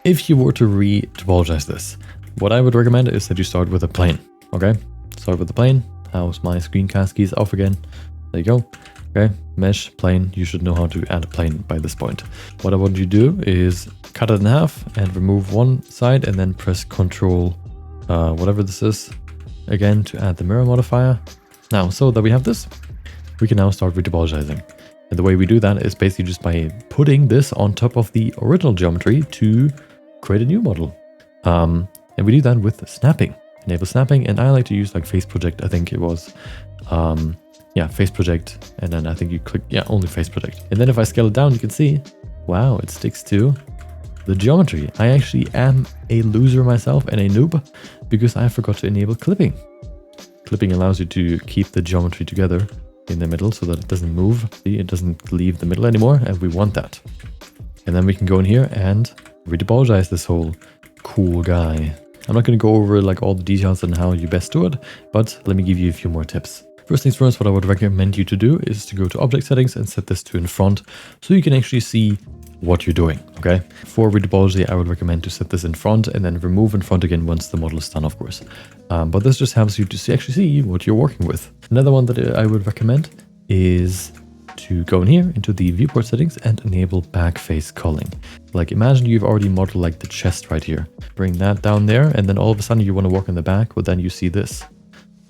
if you were to retopologize this, what I would recommend is that you start with a plane. Okay, start with the plane. How's my screencast keys off again? There you go. Okay, mesh, plane. You should know how to add a plane by this point. What I want you to do is cut it in half and remove one side and then press Control, whatever this is, again to add the mirror modifier. Now, so that we have this, we can now start retopologizing. And the way we do that is basically just by putting this on top of the original geometry to create a new model. And we do that with snapping. Enable snapping, and I like to use like face project. I think it was, yeah, face project, and then I think you click, yeah, only face project. And then if I scale it down, you can see, wow, it sticks to the geometry. I actually am a loser myself and a noob because I forgot to enable clipping. Clipping allows you to keep the geometry together in the middle so that it doesn't move. See, it doesn't leave the middle anymore, and we want that. And then we can go in here and retopologize this whole cool guy. I'm not going to go over like all the details on how you best do it, but let me give you a few more tips. First things first, what I would recommend you to do is to go to object settings and set this to in front so you can actually see what you're doing, okay? For retopology, I would recommend to set this in front and then remove in front again once the model is done, of course. But this just helps you to actually see what you're working with. Another one that I would recommend is to go in here into the viewport settings and enable back face culling. Like imagine you've already modeled like the chest right here. Bring that down there, and then all of a sudden you want to work in the back, but then you see this.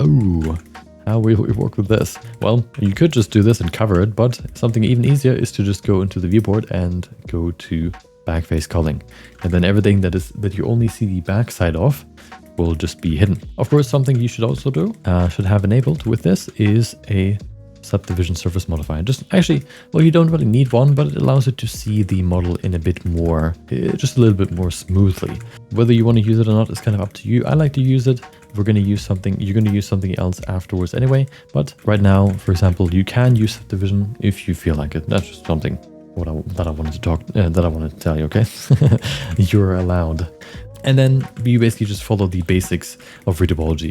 Oh, how will we work with this? Well, you could just do this and cover it, but something even easier is to just go into the viewport and go to back face culling. And then everything that you only see the back side of will just be hidden. Of course, something you should also do, should have enabled with this is a subdivision surface modifier. Just actually, well, you don't really need one, but it allows you to see the model in a bit more, just a little bit more smoothly. Whether you want to use it or not is kind of up to you. I like to use it. We're going to use something, you're going to use something else afterwards anyway. But right now, for example, you can use subdivision if you feel like it. That's just something that I wanted to tell you, okay? You're allowed. And then you basically just follow the basics of retopology.